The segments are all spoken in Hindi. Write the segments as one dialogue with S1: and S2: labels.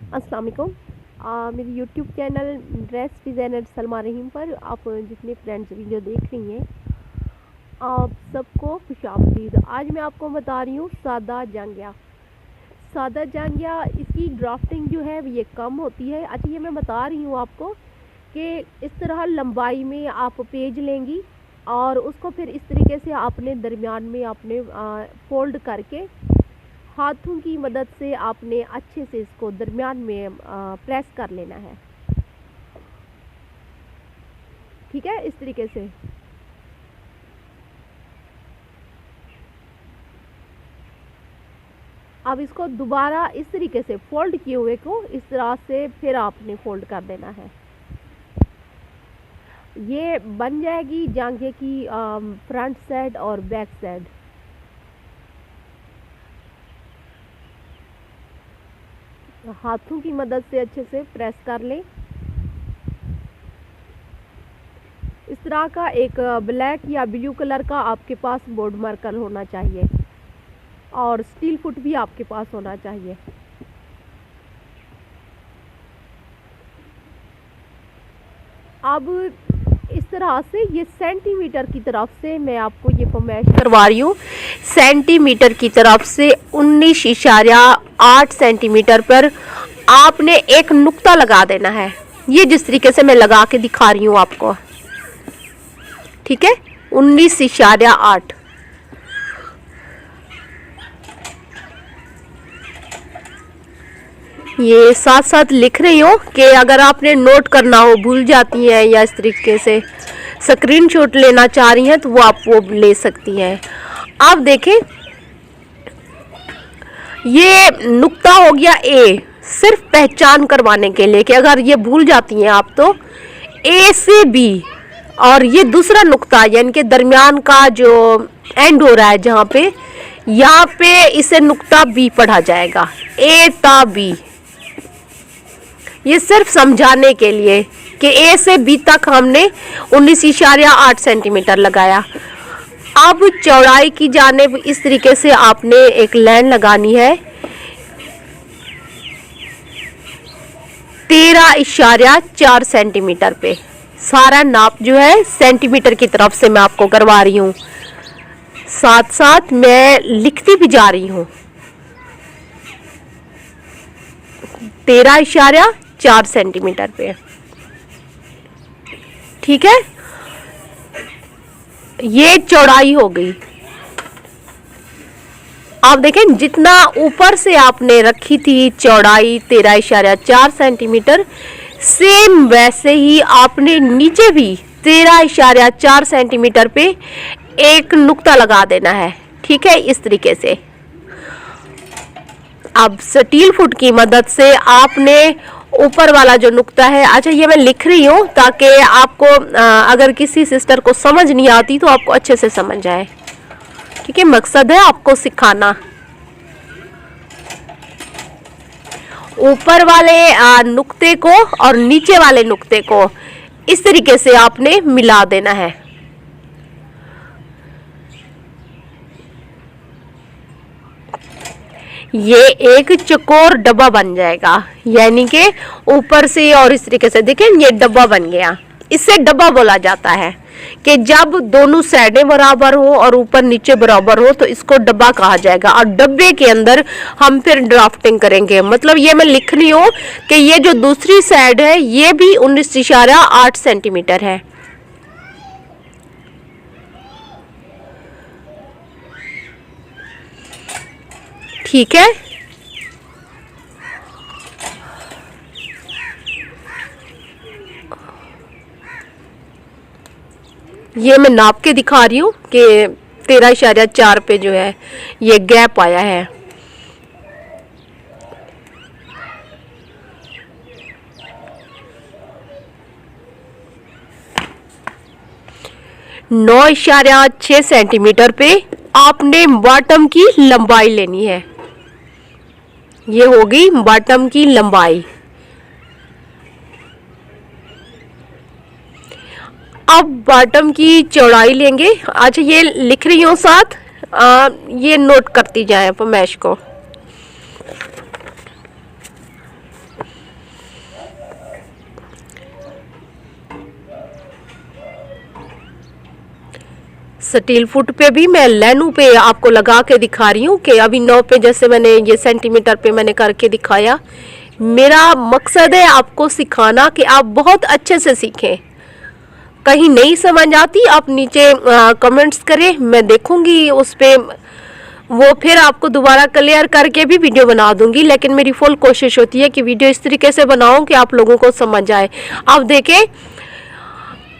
S1: अस्सलाम वालेकुम। मेरी YouTube channel dress designer Salma Rahim पर आप जितने फ्रेंड्स वीडियो देख रही हैं, आप सबको खुशामदीद। आज मैं आपको बता रही हूँ सादा जांघिया। सादा जांघिया इसकी ड्राफ्टिंग जो है ये कम होती है। अच्छा, ये मैं बता रही हूँ आपको कि इस तरह लंबाई में आप पेज लेंगी और उसको फिर इस तरीके से आपने दरमियान में आपने फोल्ड करके हाथों की मदद से आपने अच्छे से इसको दरमियान में प्रेस कर लेना है। ठीक है, इस तरीके से। अब इसको दोबारा इस तरीके से फोल्ड किए हुए को इस तरह से फिर आपने फोल्ड कर देना है। ये बन जाएगी जांघे की फ्रंट साइड और बैक साइड। हाथों की मदद से अच्छे से प्रेस कर लें। इस तरह का एक ब्लैक या ब्लू कलर का आपके पास बोर्ड मार्कर होना चाहिए और स्टील फुट भी आपके पास होना चाहिए। अब इस तरह से ये सेंटीमीटर की तरफ से मैं आपको ये फरमाइश करवा रही हूँ। सेंटीमीटर की तरफ से 19.8 सेंटीमीटर पर आपने एक नुक्ता लगा देना है। ये जिस तरीके से मैं लगा के दिखा रही हूँ आपको, ठीक है। 19.8। ये साथ साथ लिख रही हूँ कि अगर आपने नोट करना हो, भूल जाती हैं या इस तरीके से स्क्रीनशॉट लेना चाह रही हैं तो वो आप वो ले सकती हैं। आप देखें, ये नुक्ता हो गया ए, सिर्फ पहचान करवाने के लिए कि अगर ये भूल जाती हैं आप तो ए से बी, और ये दूसरा नुक्ता यानी कि दरमियान का जो एंड हो रहा है जहाँ पे, यहाँ पे इसे नुक्ता बी पढ़ा जाएगा, ए ता बी। ये सिर्फ समझाने के लिए कि ए से बी तक हमने 19.8 सेंटीमीटर लगाया। अब चौड़ाई की जानिब इस तरीके से आपने एक लाइन लगानी है 13.4 सेंटीमीटर पे। सारा नाप जो है सेंटीमीटर की तरफ से मैं आपको करवा रही हूँ, साथ साथ मैं लिखती भी जा रही हूँ। 13.4 सेंटीमीटर पे, ठीक है। ये चौड़ाई हो गई। आप देखें, जितना ऊपर से आपने रखी थी चौड़ाई 13.4 सेंटीमीटर, सेम वैसे ही आपने नीचे भी 13.4 सेंटीमीटर पे एक नुक्ता लगा देना है, ठीक है, इस तरीके से। अब स्टील फुट की मदद से आपने ऊपर वाला जो नुक्ता है, अच्छा ये मैं लिख रही हूँ ताकि आपको अगर किसी सिस्टर को समझ नहीं आती तो आपको अच्छे से समझ जाए, ठीक है। मकसद है आपको सिखाना। ऊपर वाले नुक्ते को और नीचे वाले नुक्ते को इस तरीके से आपने मिला देना है। ये एक चौकोर डब्बा बन जाएगा, यानी कि ऊपर से और इस तरीके से देखें ये डब्बा बन गया। इससे डब्बा बोला जाता है कि जब दोनों साइडें बराबर हो और ऊपर नीचे बराबर हो तो इसको डब्बा कहा जाएगा। और डब्बे के अंदर हम फिर ड्राफ्टिंग करेंगे। मतलब ये मैं लिख रही हूँ कि ये जो दूसरी साइड है ये भी 19.8 सेंटीमीटर है, ठीक है। ये मैं नाप के दिखा रही हूँ कि 13.4 पे जो है ये गैप आया है। नौ 9.6 सेंटीमीटर पे आपने बॉटम की लंबाई लेनी है। ये होगी बॉटम की लंबाई। अब बॉटम की चौड़ाई लेंगे। अच्छा, ये लिख रही हूँ साथ, ये नोट करती जाए फरमाइश को। स्टील फुट पे भी मैं लेनू पे आपको लगा के दिखा रही हूँ कि अभी 9 पे जैसे मैंने ये सेंटीमीटर पे मैंने करके दिखाया। मेरा मकसद है आपको सिखाना कि आप बहुत अच्छे से सीखें। कहीं नहीं समझ आती आप नीचे कमेंट्स करें, मैं देखूंगी उस पे, वो फिर आपको दोबारा क्लियर करके भी वीडियो बना दूंगी। लेकिन मेरी फुल कोशिश होती है कि वीडियो इस तरीके से बनाऊं कि आप लोगों को समझ आए। अब देखें,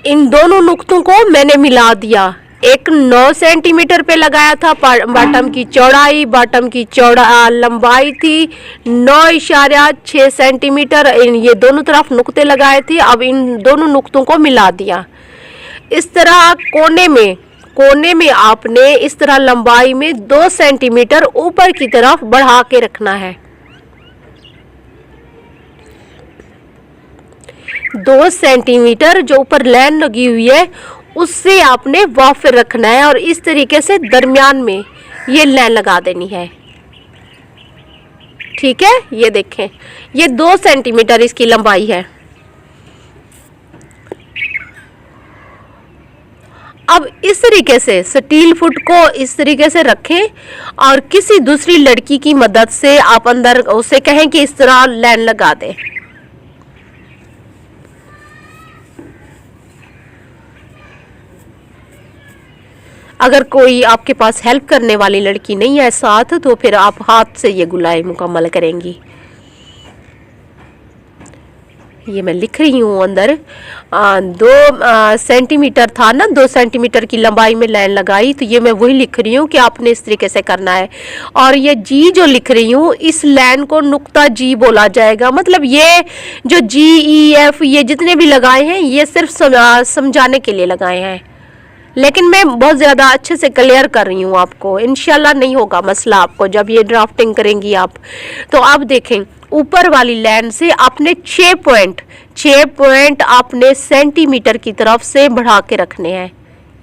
S1: इन दोनों नुक्तों को मैंने मिला दिया। एक 9 सेंटीमीटर पे लगाया था बॉटम की चौड़ाई, बॉटम की लंबाई थी 9.6 सेंटीमीटर। ये दोनों तरफ नुक्ते लगाए थे। अब इन दोनों नुक्तों को मिला दिया। इस तरह कोने में आपने इस तरह लंबाई में 2 सेंटीमीटर ऊपर की तरफ बढ़ा के रखना है। 2 सेंटीमीटर जो ऊपर लाइन लगी हुई है उससे आपने वाफिर रखना है और इस तरीके से दरमियान में ये लाइन लगा देनी है। ठीक है, ये देखें, ये 2 सेंटीमीटर इसकी लंबाई है। अब इस तरीके से स्टील फुट को इस तरीके से रखें और किसी दूसरी लड़की की मदद से आप अंदर उसे कहें कि इस तरह लाइन लगा दे। अगर कोई आपके पास हेल्प करने वाली लड़की नहीं है साथ, तो फिर आप हाथ से ये गुलाई मुकम्मल करेंगी। ये मैं लिख रही हूँ अंदर 2 सेंटीमीटर था ना, 2 सेंटीमीटर की लंबाई में लाइन लगाई, तो ये मैं वही लिख रही हूँ कि आपने इस तरीके से करना है। और ये जी जो लिख रही हूँ, इस लाइन को नुक्ता जी बोला जाएगा। मतलब ये जो GEF ये जितने भी लगाए हैं ये सिर्फ समझाने के लिए लगाए हैं, लेकिन मैं बहुत ज़्यादा अच्छे से क्लियर कर रही हूँ आपको। इंशाल्लाह नहीं होगा मसला आपको जब ये ड्राफ्टिंग करेंगी आप। तो आप देखें, ऊपर वाली लाइन से आपने 6 पॉइंट आपने सेंटीमीटर की तरफ से बढ़ा के रखने हैं।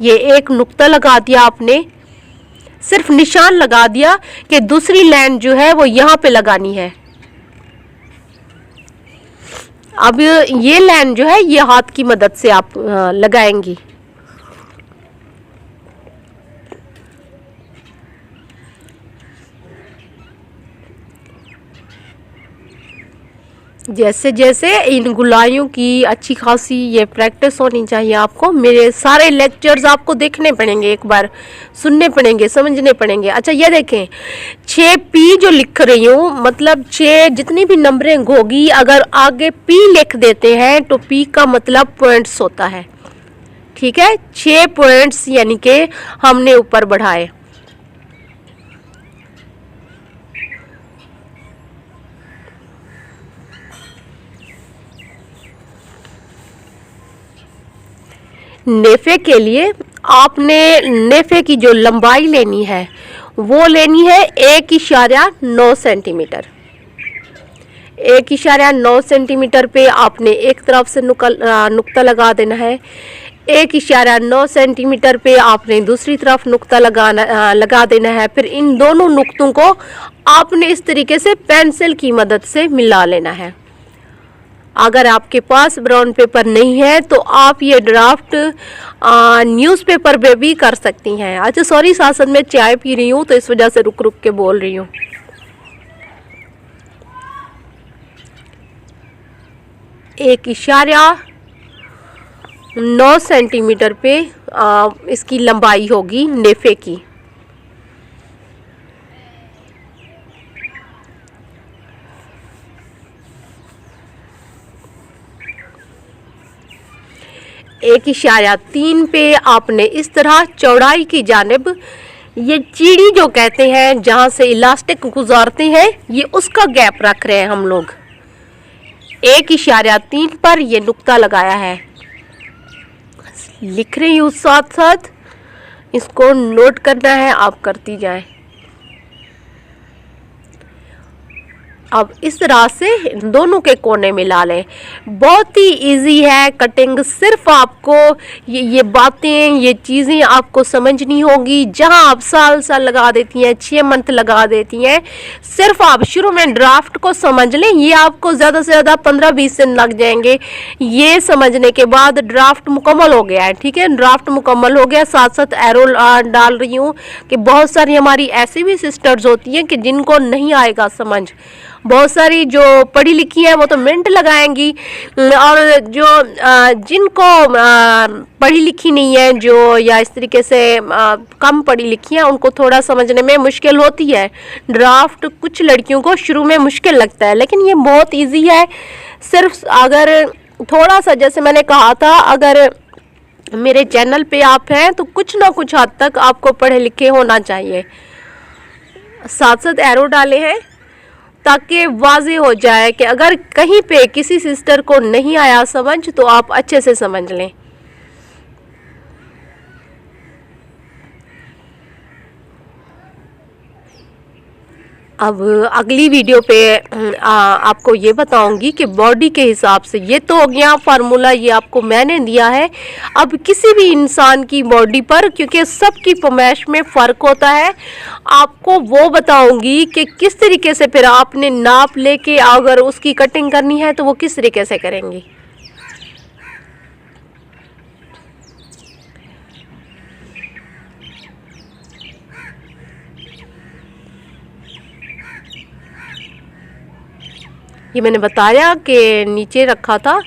S1: ये एक नुक्ता लगा दिया आपने, सिर्फ निशान लगा दिया कि दूसरी लाइन जो है वो यहाँ पे लगानी है। अब ये लाइन जो है ये हाथ की मदद से आप लगाएंगी। जैसे जैसे इन गुलाइयों की अच्छी खासी ये प्रैक्टिस होनी चाहिए आपको। मेरे सारे लेक्चर्स आपको देखने पड़ेंगे, एक बार सुनने पड़ेंगे, समझने पड़ेंगे। अच्छा, ये देखें, 6P जो लिख रही हूँ, मतलब 6 जितनी भी नंबरिंग होगी, अगर आगे P लिख देते हैं तो P का मतलब पॉइंट्स होता है। ठीक है, 6 पॉइंट्स यानी कि हमने ऊपर बढ़ाए। नेफे के लिए आपने नेफे की जो लंबाई लेनी है वो लेनी है 1.9 सेंटीमीटर। 1.9 सेंटीमीटर पे आपने एक तरफ से नुक्ता लगा देना है। 1.9 सेंटीमीटर पे आपने दूसरी तरफ नुक्ता लगा देना है। फिर इन दोनों नुक्तों को आपने इस तरीके से पेंसिल की मदद से मिला लेना है। अगर आपके पास ब्राउन पेपर नहीं है तो आप ये ड्राफ्ट न्यूज़पेपर पे भी कर सकती हैं। अच्छा सॉरी, साथ साथ मैं चाय पी रही हूँ तो इस वजह से रुक रुक के बोल रही हूँ। एक इशारा 9 सेंटीमीटर पे इसकी लंबाई होगी नेफे की। एक इशारा 3 पे आपने इस तरह चौड़ाई की जानिब, ये चीड़ी जो कहते हैं जहाँ से इलास्टिक गुजारते हैं, ये उसका गैप रख रहे हैं हम लोग। 1.3 पर ये नुक्ता लगाया है। लिख रही हूँ साथ साथ, इसको नोट करना है, आप करती जाएं। अब इस तरह से दोनों के कोने मिला लें। बहुत ही इजी है कटिंग। सिर्फ आपको ये बातें, ये चीज़ें आपको समझनी होगी। जहां आप साल लगा देती हैं, 6 मंथ लगा देती हैं, सिर्फ आप शुरू में ड्राफ्ट को समझ लें। ये आपको ज़्यादा से ज़्यादा 15-20 दिन लग जाएंगे। ये समझने के बाद ड्राफ्ट मुकम्मल हो गया है। ठीक है, ड्राफ्ट मुकम्मल हो गया। साथ साथ एरो डाल रही हूँ कि बहुत सारी हमारी ऐसी भी सिस्टर्स होती हैं कि जिनको नहीं आएगा समझ। बहुत सारी जो पढ़ी लिखी है वो तो मिनट लगाएंगी, और जो जिनको पढ़ी लिखी नहीं है, जो या इस तरीके से कम पढ़ी लिखी है, उनको थोड़ा समझने में मुश्किल होती है। ड्राफ्ट कुछ लड़कियों को शुरू में मुश्किल लगता है, लेकिन ये बहुत इजी है। सिर्फ अगर थोड़ा सा, जैसे मैंने कहा था, अगर मेरे चैनल पे आप हैं तो कुछ ना कुछ हद तक आपको पढ़े लिखे होना चाहिए। साथ साथ एरो डाले हैं ताकि वाज़ेह हो जाए कि अगर कहीं पे किसी सिस्टर को नहीं आया समझ तो आप अच्छे से समझ लें। अब अगली वीडियो पे आपको ये बताऊंगी कि बॉडी के हिसाब से, ये तो हो गया फार्मूला, ये आपको मैंने दिया है। अब किसी भी इंसान की बॉडी पर, क्योंकि सबकी फरमाइश में फ़र्क होता है, आपको वो बताऊंगी कि किस तरीके से फिर आपने नाप लेके अगर उसकी कटिंग करनी है तो वो किस तरीके से करेंगी। ये मैंने बताया कि नीचे रखा था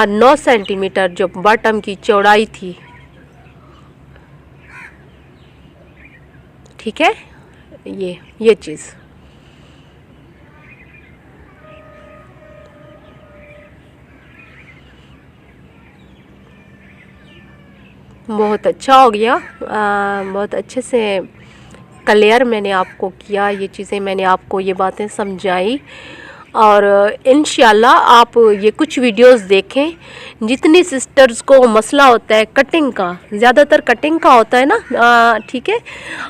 S1: 9 सेंटीमीटर जो बॉटम की चौड़ाई थी। ठीक है, ये चीज़ बहुत अच्छा हो गया। बहुत अच्छे से क्लियर मैंने आपको किया, ये चीज़ें मैंने आपको ये बातें समझाई। और इंशाल्लाह आप ये कुछ वीडियोस देखें। जितनी सिस्टर्स को मसला होता है कटिंग का, ज़्यादातर कटिंग का होता है ना, ठीक है।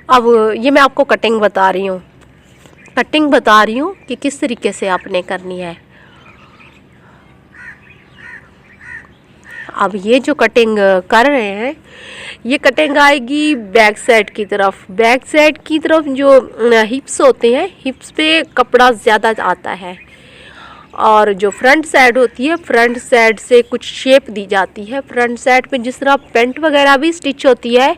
S1: अब ये मैं आपको कटिंग बता रही हूँ कि किस तरीके से आपने करनी है। अब ये जो कटिंग कर रहे हैं, ये कटिंग आएगी बैक साइड की तरफ। बैक साइड की तरफ जो हिप्स होते हैं, हिप्स पे कपड़ा ज़्यादा आता है, और जो फ्रंट साइड होती है, फ्रंट साइड से कुछ शेप दी जाती है। फ्रंट साइड पे जिस तरह पेंट वगैरह भी स्टिच होती है,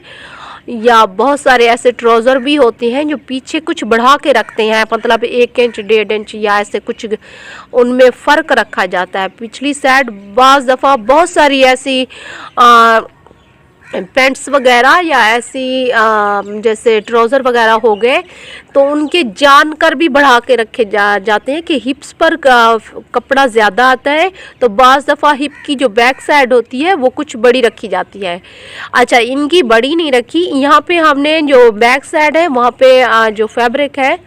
S1: या बहुत सारे ऐसे ट्राउज़र भी होते हैं जो पीछे कुछ बढ़ा के रखते हैं, मतलब 1 इंच 1.5 इंच या ऐसे कुछ, उनमें फ़र्क रखा जाता है। पिछली साइड बाज़ दफ़ा बहुत सारी ऐसी पेंट्स वगैरह या ऐसी जैसे ट्राउज़र वगैरह हो गए, तो उनके जानकर भी बढ़ा के रखे जाते हैं कि हिप्स पर कपड़ा ज़्यादा आता है, तो बाज़ दफ़ा हिप की जो बैक साइड होती है वो कुछ बड़ी रखी जाती है। अच्छा, इनकी बड़ी नहीं रखी। यहाँ पे हमने जो बैक साइड है वहाँ पे जो फैब्रिक है,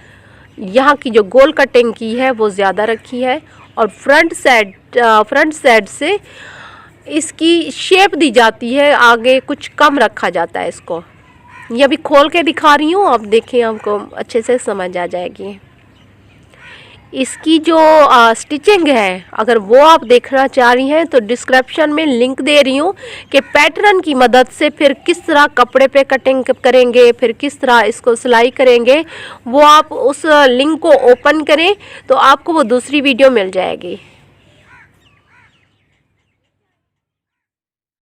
S1: यहाँ की जो गोल कटिंग की है वो ज़्यादा रखी है, और फ्रंट साइड से इसकी शेप दी जाती है, आगे कुछ कम रखा जाता है इसको। ये अभी खोल के दिखा रही हूँ, आप देखें, आपको अच्छे से समझ आ जाएगी। इसकी जो स्टिचिंग है, अगर वो आप देखना चाह रही हैं तो डिस्क्रिप्शन में लिंक दे रही हूँ कि पैटर्न की मदद से फिर किस तरह कपड़े पे कटिंग करेंगे, फिर किस तरह इसको सिलाई करेंगे, वो आप उस लिंक को ओपन करें तो आपको वो दूसरी वीडियो मिल जाएगी।